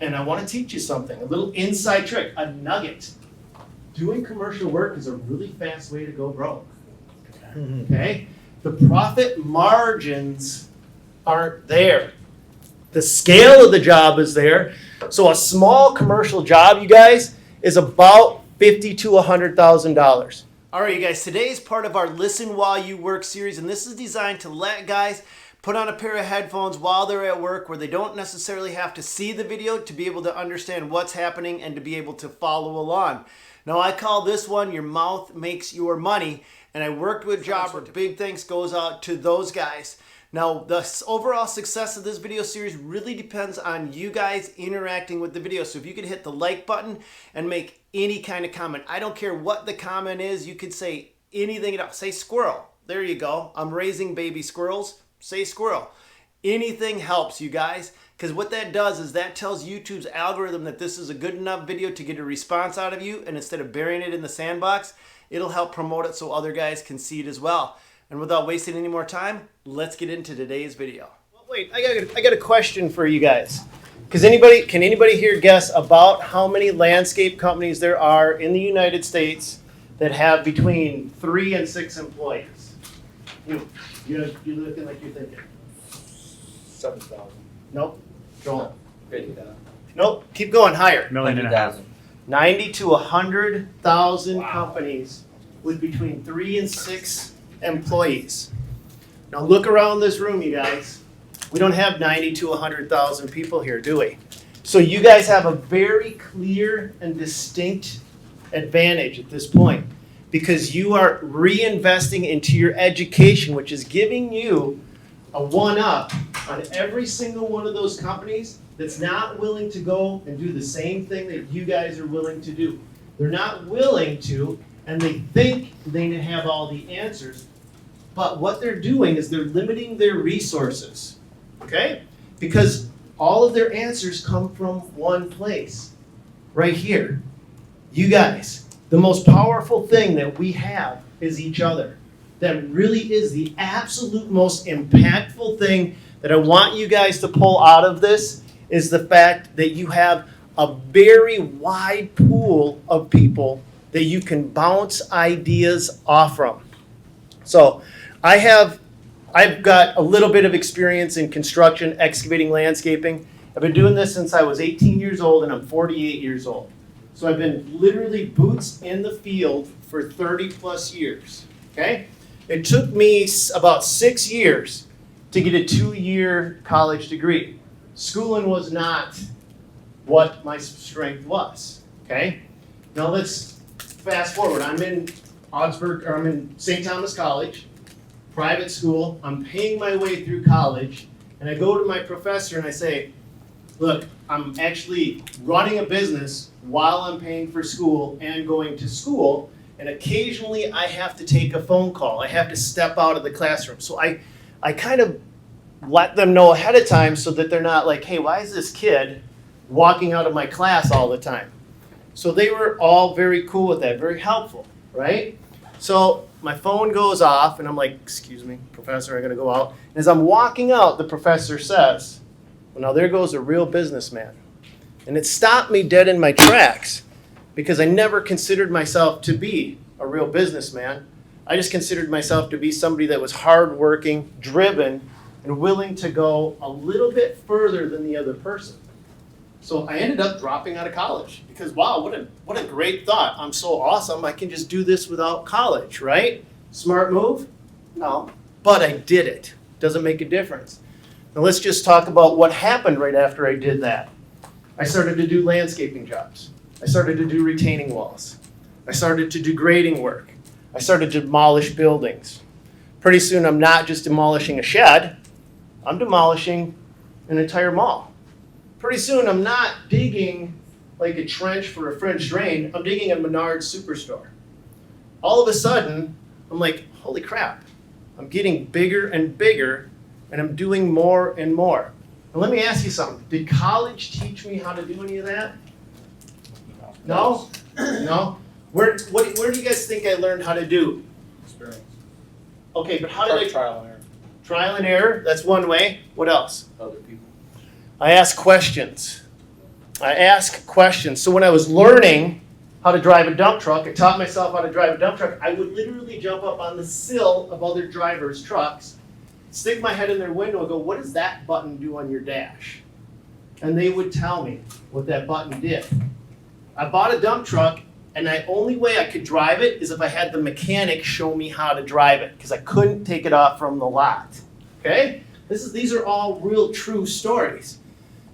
and I want to teach you something, a little inside trick, a nugget. Doing commercial work is a really fast way to go broke. Okay? The profit margins aren't there. The scale of the job is there. So a small commercial job, you guys, is about $50,000 to $100,000. All right, you guys, today is part of our Listen While You Work series, and this is designed to let guys put on a pair of headphones while they're at work where they don't necessarily have to see the video to be able to understand what's happening and to be able to follow along. Now, I call this one Your Mouth Makes Your Money, and I worked with jobs where big thanks goes out to those guys. Now, the overall success of this video series really depends on you guys interacting with the video. So if you could hit the like button and make any kind of comment. I don't care what the comment is. You could say anything at all. Say squirrel. There you go. I'm raising baby squirrels. Say squirrel. Anything helps, you guys, because what that does is that tells YouTube's algorithm that this is a good enough video to get a response out of you, and instead of burying it in the sandbox, it'll help promote it so other guys can see it as well. And without wasting any more time, let's get into today's video. Well, wait, I got a question for you guys. Can anybody here guess about how many landscape companies there are in the United States that have between 3 and 6 employees? You're looking like you're thinking. 7,000. Nope. Joel. 50,000. Nope. Keep going higher. 100,000. 90 to 100,000 companies with between 3 and 6 employees. Now look around this room, you guys. We don't have 90 to 100,000 people here, do we? So you guys have a very clear and distinct advantage at this point because you are reinvesting into your education, which is giving you a one-up on every single one of those companies that's not willing to go and do the same thing that you guys are willing to do. They're not willing to, and they think they have all the answers, but what they're doing is they're limiting their resources, okay? Because all of their answers come from one place, right here. You guys, the most powerful thing that we have is each other. That really is the absolute most impactful thing that I want you guys to pull out of this is the fact that you have a very wide pool of people that you can bounce ideas off from. So I've got a little bit of experience in construction, excavating, landscaping. I've been doing this since I was 18 years old and I'm 48 years old. So I've been literally boots in the field for 30 plus years, okay? It took me about 6 years to get a 2-year college degree. Schooling was not what my strength was, okay? Now let's fast forward. I'm in Augsburg, or I'm in St. Thomas College, private school. I'm paying my way through college, and I go to my professor and I say, look, I'm actually running a business while I'm paying for school and going to school, and occasionally I have to take a phone call. I have to step out of the classroom. So I kind of let them know ahead of time so that they're not like, hey, why is this kid walking out of my class all the time? So they were all very cool with that, very helpful, right? So my phone goes off and I'm like, excuse me, professor, I gotta go out. And as I'm walking out, the professor says, well, now there goes a real businessman. And it stopped me dead in my tracks because I never considered myself to be a real businessman. I just considered myself to be somebody that was hardworking, driven, and willing to go a little bit further than the other person. So I ended up dropping out of college because, wow, what a great thought. I'm so awesome. I can just do this without college, right? Smart move? No. But I did it. Doesn't make a difference. Now let's just talk about what happened right after I did that. I started to do landscaping jobs. I started to do retaining walls. I started to do grading work. I started to demolish buildings. Pretty soon I'm not just demolishing a shed, I'm demolishing an entire mall. Pretty soon I'm not digging like a trench for a French drain, I'm digging a Menards superstore. All of a sudden, I'm like, holy crap, I'm getting bigger and bigger and I'm doing more and more. Now let me ask you something, did college teach me how to do any of that? No? No? Where do you guys think I learned how to do? Experience. Okay, but how did I? Trial and error. Trial and error, that's one way. What else? Other people. I ask questions. I ask questions. So when I was learning how to drive a dump truck, I taught myself how to drive a dump truck. I would literally jump up on the sill of other drivers' trucks, stick my head in their window and go, what does that button do on your dash? And they would tell me what that button did. I bought a dump truck, and the only way I could drive it is if I had the mechanic show me how to drive it, because I couldn't take it off from the lot. Okay? These are all real true stories.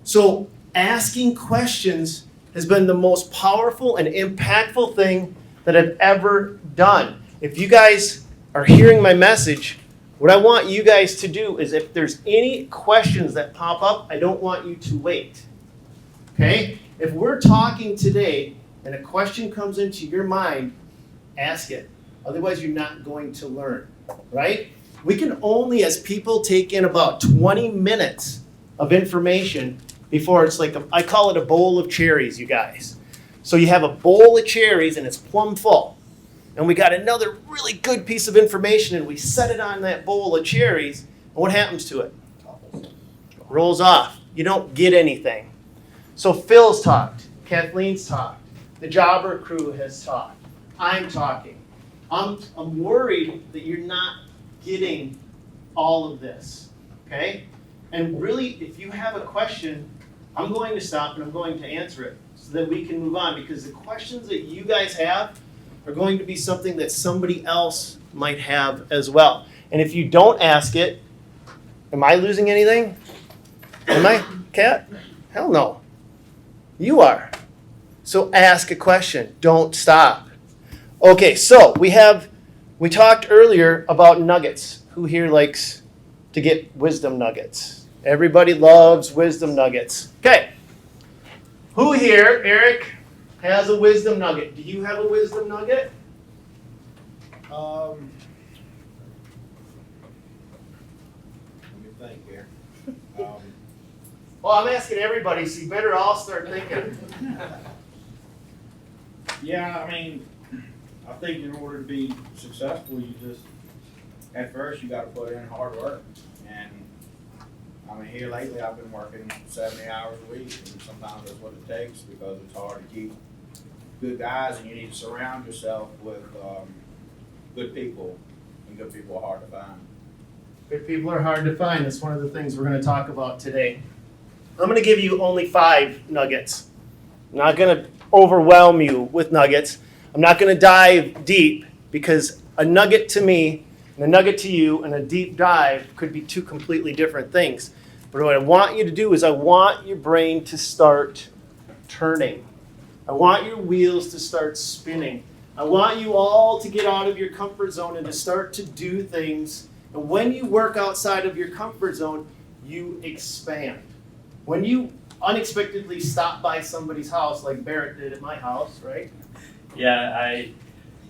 So asking questions has been the most powerful and impactful thing that I've ever done. If you guys are hearing my message, what I want you guys to do is if there's any questions that pop up, I don't want you to wait. Okay? If we're talking today and a question comes into your mind, ask it. Otherwise, you're not going to learn, right? We can only, as people, take in about 20 minutes of information before it's like, I call it a bowl of cherries, you guys. So you have a bowl of cherries and it's plumb full. And we got another really good piece of information and we set it on that bowl of cherries. And what happens to it? Rolls off. You don't get anything. So Phil's talked. Kathleen's talked. The Jobber crew has talked. I'm talking. I'm worried that you're not getting all of this. Okay? And really, if you have a question, I'm going to stop and I'm going to answer it so that we can move on, because the questions that you guys have are going to be something that somebody else might have as well. And if you don't ask it, am I losing anything? Am I, Kat? Hell no. You are. So ask a question. Don't stop. Okay, so we talked earlier about nuggets. Who here likes to get wisdom nuggets? Everybody loves wisdom nuggets. Okay. Who here, Eric, has a wisdom nugget? Do you have a wisdom nugget? Let me think here. Well, I'm asking everybody, so you better all start thinking. Yeah, I mean, I think in order to be successful, you just, at first, you gotta put in hard work. And, I mean, here lately, I've been working 70 hours a week, and sometimes that's what it takes, because it's hard to keep good guys, and you need to surround yourself with good people, and good people are hard to find. Good people are hard to find. That's one of the things we're going to talk about today. I'm going to give you only 5 nuggets. I'm not going to overwhelm you with nuggets. I'm not going to dive deep, because a nugget to me and a nugget to you and a deep dive could be 2 completely different things. But what I want you to do is I want your brain to start turning. I want your wheels to start spinning. I want you all to get out of your comfort zone and to start to do things. And when you work outside of your comfort zone, you expand. When you unexpectedly stop by somebody's house, like Barrett did at my house, right? Yeah,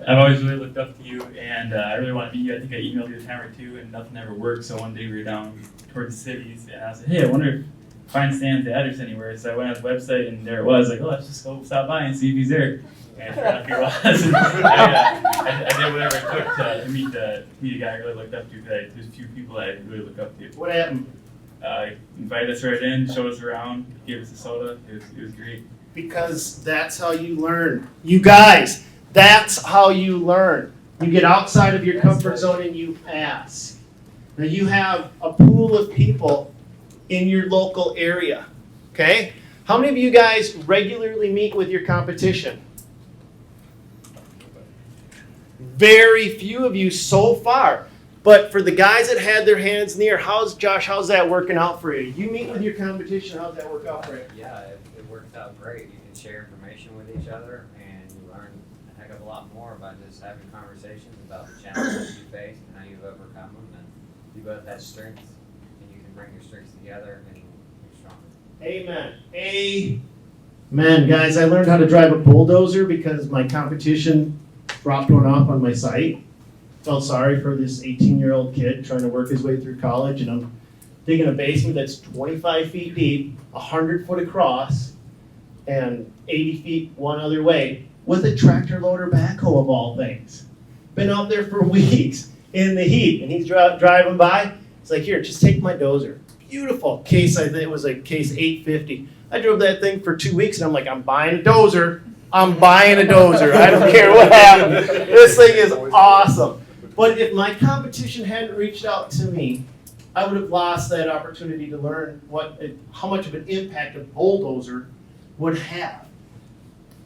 I've always really looked up to you, and I really want to meet you. I think I emailed you a time or 2, and nothing ever worked. So one day we were down towards the cities, and I said, hey, I wonder if find Stan's address anywhere. So I went on the website, and there it was. Like, oh, let's just go stop by and see if he's there. And sure enough, he was. And I did whatever it took to meet a guy I really looked up to. Because there's a few people I really look up to. What happened? Invited us right in, showed us around, gave us a soda. It was great. Because that's how you learn. You guys, that's how you learn. You get outside of your comfort zone and you ask. Now you have a pool of people in your local area, okay? How many of you guys regularly meet with your competition? Very few of you so far. But for the guys that had their hands in the air, how's that working out for you? You meet with your competition, how's that work out for you? Yeah, it works out great. You can share information with each other, and you learn a heck of a lot more by just having conversations about the challenges you face and how you've overcome them. And you both have strengths, and you can bring your strengths together, and you're stronger. Amen. Amen, guys. I learned how to drive a bulldozer because my competition dropped one off on my site. Felt sorry for this 18-year-old kid trying to work his way through college, and I'm digging a basement that's 25 feet deep, 100 foot across, and 80 feet one other way, with a tractor loader backhoe of all things. Been out there for weeks in the heat, and he's driving by. It's like, here, just take my dozer. Beautiful case. I think it was like case 850. I drove that thing for 2 weeks and I'm like, I'm buying a dozer. I'm buying a dozer. I don't care what happens. This thing is awesome. But if my competition hadn't reached out to me, I would have lost that opportunity to learn how much of an impact a bulldozer would have.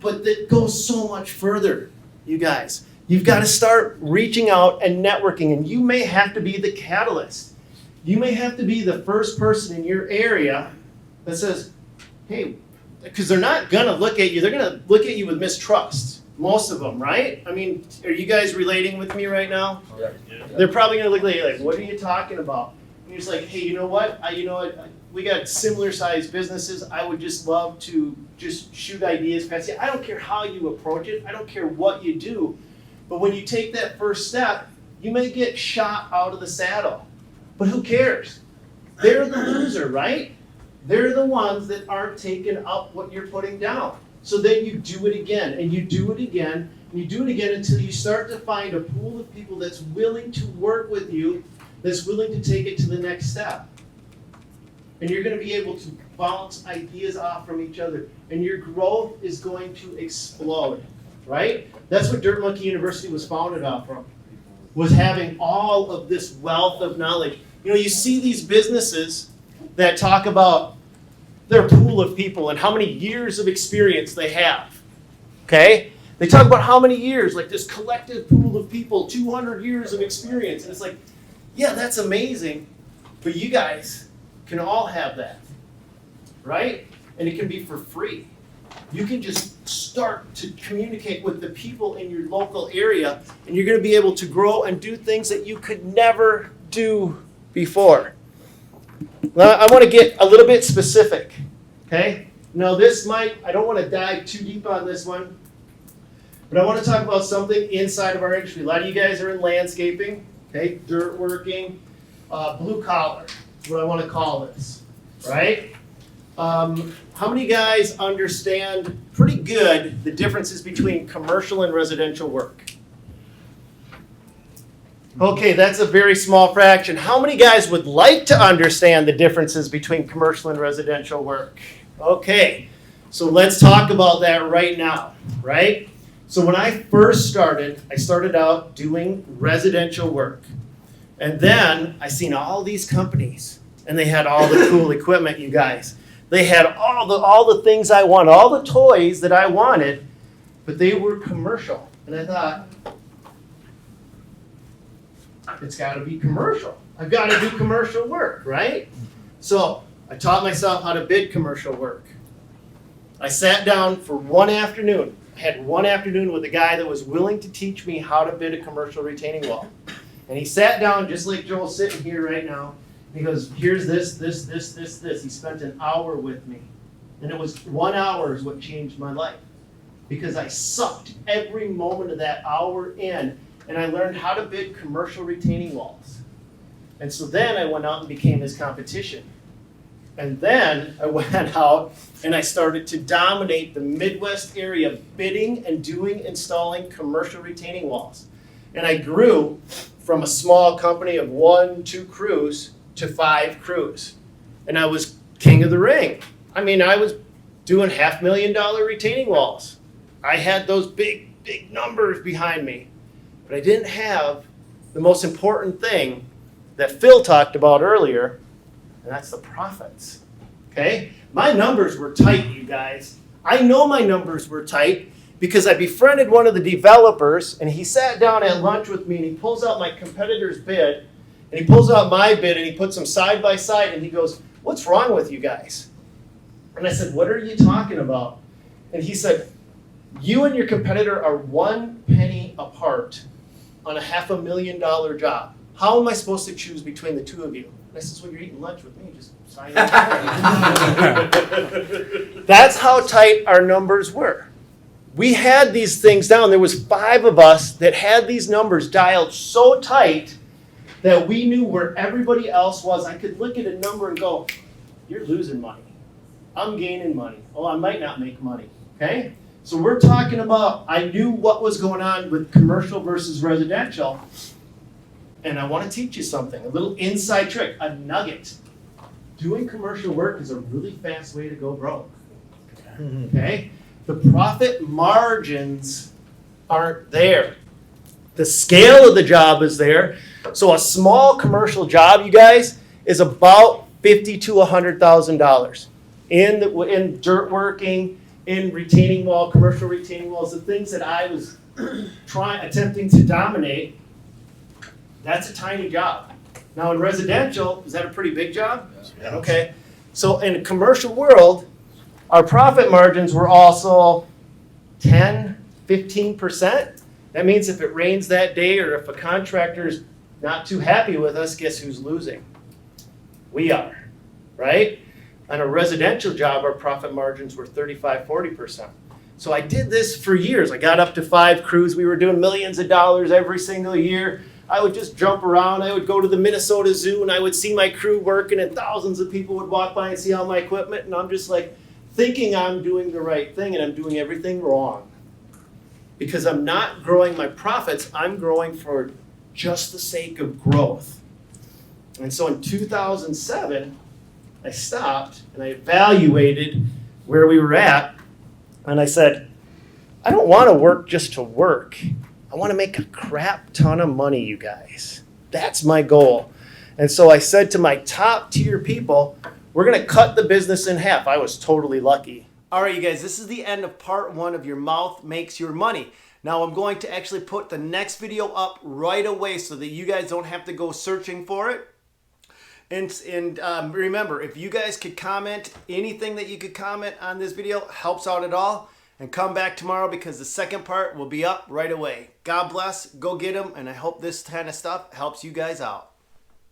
But that goes so much further, you guys. You've got to start reaching out and networking, and you may have to be the catalyst. You may have to be the first person in your area that says, hey, because they're not going to look at you. They're going to look at you with mistrust, most of them, right? I mean, are you guys relating with me right now? Yeah. They're probably going to look at you like, what are you talking about? And you're just like, hey, you know what? We got similar sized businesses. I would just love to just shoot ideas past you. I don't care how you approach it. I don't care what you do. But when you take that first step, you may get shot out of the saddle. But who cares? They're the loser, right? They're the ones that aren't taking up what you're putting down. So then you do it again, and you do it again, and you do it again until you start to find a pool of people that's willing to work with you, that's willing to take it to the next step. And you're going to be able to bounce ideas off from each other, and your growth is going to explode, right? That's what Dirt Monkey University was founded off from, was having all of this wealth of knowledge. You know, you see these businesses that talk about their pool of people and how many years of experience they have, okay? They talk about how many years, like this collective pool of people, 200 years of experience. And it's like, yeah, that's amazing, but you guys can all have that, right? And it can be for free. You can just start to communicate with the people in your local area, and you're going to be able to grow and do things that you could never do before. Now, I want to get a little bit specific, okay? Now, I don't want to dive too deep on this one, but I want to talk about something inside of our industry. A lot of you guys are in landscaping, okay? Dirt working, blue collar is what I want to call this, right? How many guys understand pretty good the differences between commercial and residential work? Okay, that's a very small fraction. How many guys would like to understand the differences between commercial and residential work? Okay, so let's talk about that right now, right? So when I first started, I started out doing residential work. And then I seen all these companies, and they had all the cool equipment, you guys. They had all the things I wanted, all the toys that I wanted, but they were commercial. And I thought, it's got to be commercial. I've got to do commercial work, right? So I taught myself how to bid commercial work. I sat down for one afternoon. I had one afternoon with a guy that was willing to teach me how to bid a commercial retaining wall. And he sat down just like Joel's sitting here right now. He goes, here's this. He spent an hour with me. And it was 1 hour is what changed my life. Because I sucked every moment of that hour in, and I learned how to bid commercial retaining walls. And so then I went out and became his competition. And then I went out and I started to dominate the Midwest area bidding and installing commercial retaining walls. And I grew from a small company of 1-2 crews to 5 crews. And I was king of the ring. I mean, I was doing $500,000 retaining walls. I had those big numbers behind me. But I didn't have the most important thing that Phil talked about earlier, and that's the profits. Okay? My numbers were tight, you guys. I know my numbers were tight because I befriended one of the developers, and he sat down at lunch with me, and he pulls out my competitor's bid, and he pulls out my bid, and he puts them side by side, and he goes, "What's wrong with you guys?" And I said, "What are you talking about?" And he said, "You and your competitor are 1 penny apart on a $500,000 job. How am I supposed to choose between the two of you?" And I said, "Well, you're eating lunch with me, just sign it." That's how tight our numbers were. We had these things down. There was 5 of us that had these numbers dialed so tight that we knew where everybody else was. I could look at a number and go, "You're losing money. I'm gaining money. Oh, I might not make money." Okay? So we're talking about, I knew what was going on with commercial versus residential, and I want to teach you something, a little inside trick, a nugget. Doing commercial work is a really fast way to go broke. Okay? The profit margins aren't there. The scale of the job is there. So a small commercial job, you guys, is about $50,000 to $100,000 in dirt working, in retaining wall, commercial retaining walls, the things that I was attempting to dominate. That's a tiny job. Now in residential, is that a pretty big job? Yeah. Okay. So in a commercial world, our profit margins were also 10, 15%. That means if it rains that day or if a contractor's not too happy with us, guess who's losing? We are, right? On a residential job, our profit margins were 35, 40%. So I did this for years. I got up to 5 crews. We were doing millions of dollars every single year. I would just jump around. I would go to the Minnesota Zoo and I would see my crew working and thousands of people would walk by and see all my equipment. And I'm just like thinking I'm doing the right thing and I'm doing everything wrong. Because I'm not growing my profits, I'm growing for just the sake of growth. And so in 2007, I stopped and I evaluated where we were at. And I said, I don't want to work just to work. I want to make a crap ton of money, you guys. That's my goal. And so I said to my top tier people, we're going to cut the business in half. I was totally lucky. All right, you guys, this is the end of part 1 of Your Mouth Makes Your Money. Now I'm going to actually put the next video up right away so that you guys don't have to go searching for it. And remember, if you guys could comment, anything that you could comment on this video helps out at all. And come back tomorrow because the second part will be up right away. God bless, go get them, and I hope this kind of stuff helps you guys out.